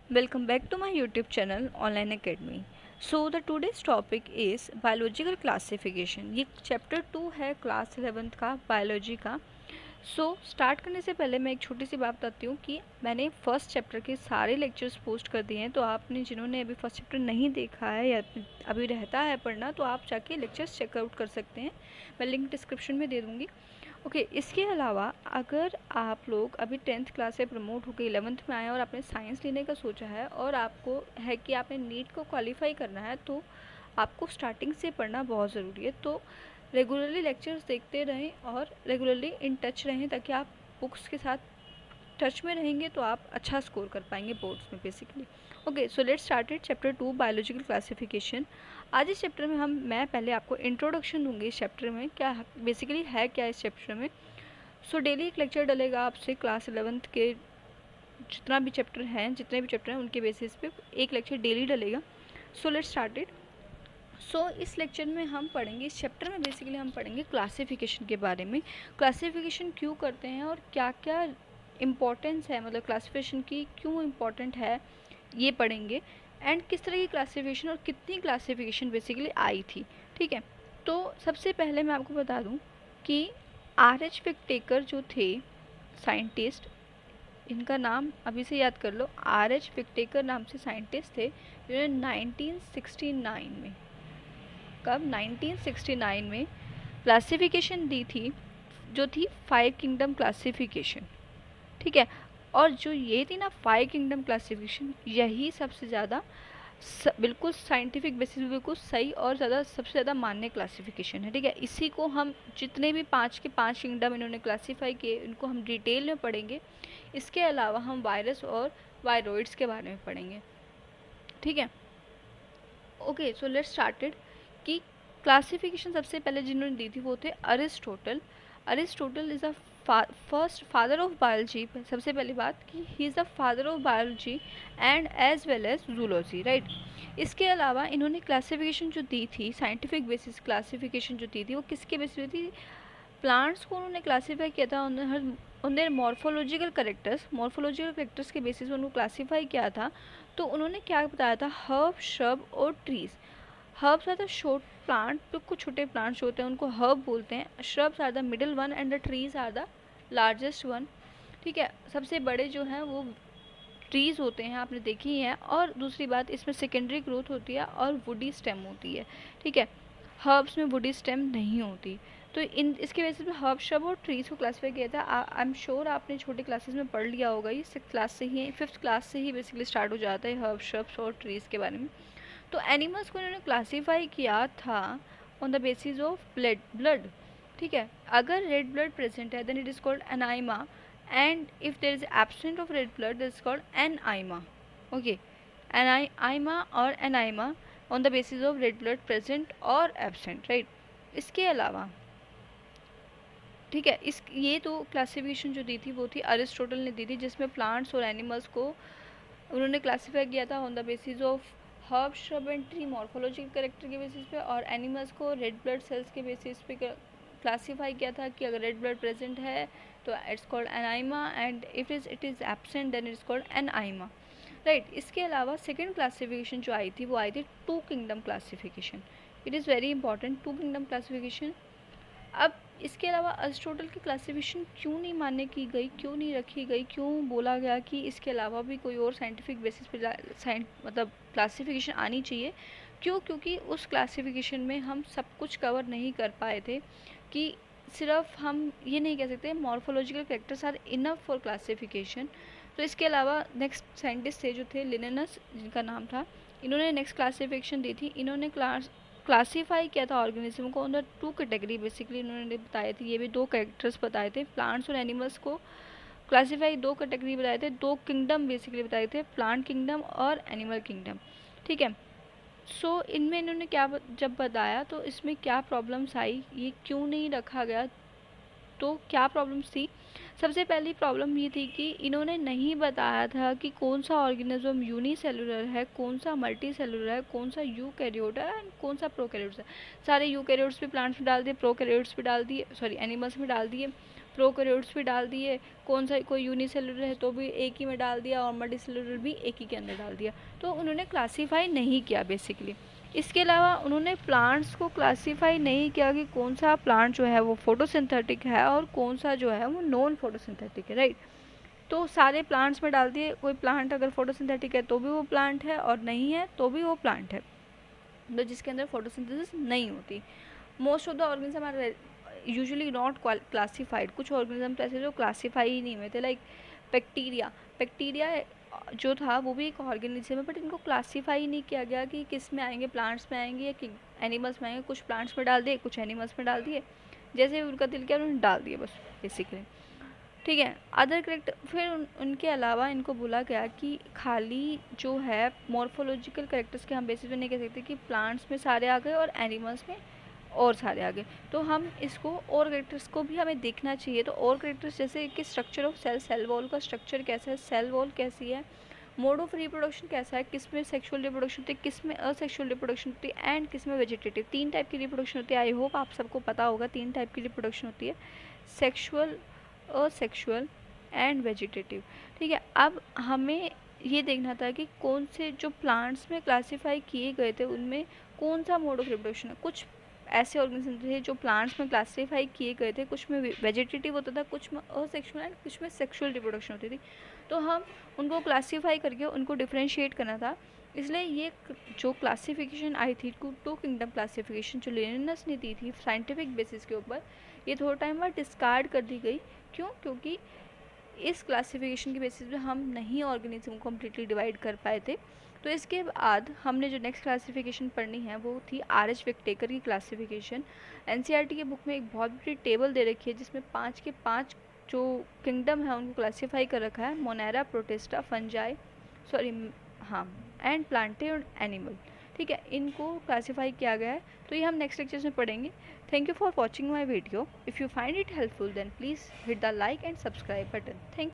Welcome back to my YouTube channel Online Academy. So the today's topic is biological classification. ये chapter 2 है class 11th का biology का. Start करने से पहले मैं एक छोटी सी बात बताती हूँ कि मैंने फर्स्ट चैप्टर के सारे लेक्चर्स पोस्ट कर दिए हैं. तो आपने जिन्होंने अभी फर्स्ट चैप्टर नहीं देखा है या अभी रहता है पढ़ना, तो आप जाके लेक्चर्स चेकआउट कर सकते हैं. मैं लिंक डिस्क्रिप्शन में दे दूँगी. ओके इसके अलावा अगर आप लोग अभी 10th क्लास से प्रमोट होकर 11th में आए और आपने साइंस लेने का सोचा है और आपको है कि आपने नीट को क्वालिफाई करना है, तो आपको स्टार्टिंग से पढ़ना बहुत ज़रूरी है. तो रेगुलरली लेक्चर्स देखते रहें और रेगुलरली इन टच रहें, ताकि आप बुक्स के साथ टच में रहेंगे तो आप अच्छा स्कोर कर पाएंगे बोर्ड्स में basically. Okay so let's started chapter 2 biological classification. आज इस चैप्टर में मैं पहले आपको इंट्रोडक्शन दूंगी इस चैप्टर में क्या बेसिकली है क्या इस चैप्टर में. डेली एक लेक्चर डलेगा आपसे क्लास 11th के जितने भी चैप्टर हैं उनके बेसिस पे एक लेक्चर डेली डलेगा. Let's started. इस लेक्चर में हम पढ़ेंगे, इस चैप्टर में बेसिकली हम पढ़ेंगे क्लासिफिकेशन के बारे में. क्लासिफिकेशन क्यों करते हैं और क्या क्या इम्पोर्टेंस है, मतलब क्लासिफिकेशन की क्यों इम्पोर्टेंट है, ये पढ़ेंगे. एंड किस तरह की क्लासिफिकेशन और कितनी क्लासिफिकेशन बेसिकली आई थी. ठीक है, तो सबसे पहले मैं आपको बता दूं कि RH विक्टेकर जो थे साइंटिस्ट, इनका नाम अभी से याद कर लो. RH विक्टेकर नाम से साइंटिस्ट थे जिन्होंने 1969 में, कब 1969 में क्लासिफिकेशन दी थी जो थी 5 किंगडम क्लासिफिकेशन. ठीक है, और जो ये थी ना 5 किंगडम क्लासिफिकेशन, यही सबसे ज़्यादा बिल्कुल साइंटिफिक बेसिस पे बिल्कुल सही और सबसे ज़्यादा मान्य क्लासिफिकेशन है. ठीक है, इसी को हम जितने भी 5 के 5 किंगडम इन्होंने क्लासीफाई किए उनको हम डिटेल में पढ़ेंगे. इसके अलावा हम वायरस और वायरॉइड्स के बारे में पढ़ेंगे. ठीक है, ओके सो लेट्स स्टार्टेड कि क्लासिफिकेशन सबसे पहले जिन्होंने दी थी वो थे Aristotle. Aristotle is the first father of biology. सबसे पहली बात कि he is the father of biology and as well as zoology, right. इसके अलावा इन्होंने क्लासिफिकेशन जो दी थी, साइंटिफिक बेसिस क्लासिफिकेशन जो दी थी, वो किसके बेसिस पे थी? प्लांट्स को उन्होंने क्लासीफाई किया था उन्हें मॉर्फोलॉजिकल करेक्टर्स के बेसिस पे उनको क्लासीफाई किया था. तो उन्होंने क्या बताया था? हर्ब, श्रब और trees. Herbs are the short plant, बिल्कुल छोटे प्लांट्स होते हैं उनको हर्ब बोलते हैं. Shrubs are the middle one and the trees are the largest one. ठीक है, सबसे बड़े जो हैं वो ट्रीज़ होते हैं, आपने देखी ही हैं. और दूसरी बात, इसमें सेकेंडरी ग्रोथ होती है और वुडी स्टेम होती है. ठीक है, हर्ब्स में वुडी स्टेम नहीं होती. तो इन इसके बेसिस पे हर्ब, श्रब और ट्रीज़ को क्लासीफाई किया था. आई एम श्योर आपने छोटे क्लासेस में पढ़ लिया होगा, ये 6th क्लास से ही, 5th क्लास से ही बेसिकली स्टार्ट हो जाता है हर्ब, श्रब्स और ट्रीज़ के बारे में. तो एनिमल्स को इन्होंने क्लासीफाई किया था on the basis of blood. ठीक है, अगर रेड ब्लड प्रेजेंट है then it is called enaima, and if there is absence of red blood that is called aneima. Okay, aneima or anemia on the basis of red blood present or absent, right. इसके अलावा ठीक है, इस ये तो classification जो दी थी वो थी अरिस्टोटल ने दी थी, जिसमें प्लांट्स और एनिमल्स को उन्होंने क्लासीफाई किया था on the basis of herb, shrub and tree morphological character के बेसिस पे, और एनिमल्स को रेड ब्लड सेल्स के बेसिस पे क्लासीफाई किया था कि अगर रेड ब्लड प्रेजेंट है तो it's called enaima and if it is absent then it's called anaima, right. इसके अलावा सेकेंड क्लासिफिकेशन जो आई थी वो आई थी 2 kingdom classification. It is very important, 2 kingdom classification. अब इसके अलावा अरिस्टोटल की क्लासिफिकेशन क्यों नहीं मान्य की गई, क्यों नहीं रखी गई, क्यों बोला गया कि इसके अलावा भी कोई और साइंटिफिक बेसिस पे मतलब क्लासिफिकेशन आनी चाहिए? क्यों? क्योंकि उस क्लासिफिकेशन में हम सब कुछ कवर नहीं कर पाए थे. कि सिर्फ हम ये नहीं कह सकते morphological characters are enough for classification. तो इसके अलावा नेक्स्ट साइंटिस्ट थे जो थे लिनेनस, जिनका नाम था, इन्होंने नेक्स्ट क्लासिफिकेशन दी थी. इन्होंने क्लासीफाई किया था ऑर्गेनिज्म को अंदर 2 कैटेगरी बेसिकली इन्होंने बताए थे. ये भी 2 कैरेक्टर्स बताए थे. प्लांट्स और एनिमल्स को क्लासीफाई 2 कैटेगरी बताए थे, 2 किंगडम बेसिकली बताए थे, प्लांट किंगडम और एनिमल किंगडम. ठीक है, इनमें इन्होंने क्या जब बताया तो इसमें क्या प्रॉब्लम्स आई, ये क्यों नहीं रखा गया, तो क्या प्रॉब्लम्स थी? सबसे पहली प्रॉब्लम ये थी कि इन्होंने नहीं बताया था कि कौन सा ऑर्गेनिज्म यूनिसेलुलर है, कौन सा मल्टी सेलुलर है, कौन सा यूकैरियोट है एंड कौन सा प्रोकैरियोट्स है. सारे यूकैरियोट्स भी प्लांट्स में डाल दिए, प्रोकैरियोट्स भी डाल दिए, सॉरी एनिमल्स में डाल दिए. प्रोकैरियोट्स भी डाल दिए, कौन सा कोई यूनिसेलुलर है तो भी एक ही में डाल दिया, और मल्टीसेलुलर भी एक ही के अंदर डाल दिया। तो उन्होंने क्लासीफाई नहीं किया बेसिकली। इसके अलावा उन्होंने प्लांट्स को क्लासीफाई नहीं किया कि कौन सा प्लांट जो है वो फोटोसिंथेटिक है और कौन सा जो है वो नॉन फोटोसिंथेटिक है, राइट। तो सारे प्लांट्स में डाल दिए, कोई प्लांट अगर फोटोसिंथेटिक है तो भी वो प्लांट है, और नहीं है तो भी वो प्लांट है, तो जिसके अंदर फोटोसिंथेसिस नहीं होती। Most of the organism are usually not classified. कुछ ऑर्गेनिज्म तो ऐसे जो क्लासीफाई ही नहीं हुए थे, लाइक बैक्टीरिया जो था वो भी एक ऑर्गेनिज्म है, बट इनको क्लासीफाई नहीं किया गया कि किस में आएंगे, प्लांट्स में आएंगे या एनिमल्स में आएंगे। कुछ प्लांट्स में डाल दिए, कुछ एनिमल्स में डाल दिए, जैसे उनका दिल किया उन्होंने डाल दिए बस बेसिकली, ठीक है। अदर करेक्टर फिर उनके अलावा इनको बोला गया कि खाली जो है मॉर्फोलॉजिकल करेक्टर्स के हम बेसिस पे नहीं कह सकते कि प्लांट्स में सारे आ गए और एनिमल्स में और सारे आ गए, तो हम इसको और करेक्टर्स को भी हमें देखना चाहिए। तो और करेक्टर्स जैसे कि स्ट्रक्चर ऑफ सेल वॉल का स्ट्रक्चर कैसा है, सेल वॉल कैसी है, मोड ऑफ रिप्रोडक्शन कैसा है, किस में सेक्सुअल रिप्रोडक्शन होती है, किस में असेक्सुअल रिप्रोडक्शन होती है, एंड किस में वेजिटेटिव। 3 टाइप की रिप्रोडक्शन होती है। आई होप आप सबको पता होगा 3 टाइप की रिप्रोडक्शन होती है, सेक्सुअल, असेक्सुअल एंड वेजिटेटिव, ठीक है। अब हमें ये देखना था कि कौन से जो प्लांट्स में क्लासीफाई किए गए थे उनमें कौन सा मोड ऑफ रिप्रोडक्शन है। कुछ ऐसे ऑर्गेनिज्म थे जो प्लांट्स में क्लासीफाई किए गए थे, कुछ में वेजिटेटिव होता था, कुछ में असेक्सुअल एंड कुछ में सेक्सुअल रिप्रोडक्शन होती थी। तो हम उनको क्लासीफाई करके उनको डिफ्रेंशिएट करना था। इसलिए ये जो क्लासिफिकेशन आई थी, टू किंगडम क्लासिफिकेशन जो लिनेनस ने दी थी साइंटिफिक बेसिस के ऊपर, ये थोड़ा टाइम बाद डिस्कार्ड कर दी गई। क्यों? क्योंकि इस क्लासिफिकेशन के बेसिस पे हम नहीं ऑर्गेनिज्म को कम्प्लीटली डिवाइड कर पाए थे। तो इसके बाद हमने जो नेक्स्ट क्लासिफिकेशन पढ़नी है वो थी आर.एच. विक्टेकर की क्लासिफिकेशन। एनसीईआरटी की बुक में एक बहुत बड़ी टेबल दे रखी है जिसमें 5 के 5 जो किंगडम है उनको क्लासीफाई कर रखा है, मोनेरा, प्रोटिस्टा, फंजाई, सॉरी हाँ, एंड प्लांटे और एनिमल, ठीक है, इनको क्लासीफाई किया गया है। तो ये हम नेक्स्ट लेक्चर्स में पढ़ेंगे। Thank you for watching my video. If you find it helpful, then please hit the like and subscribe button. Thank you.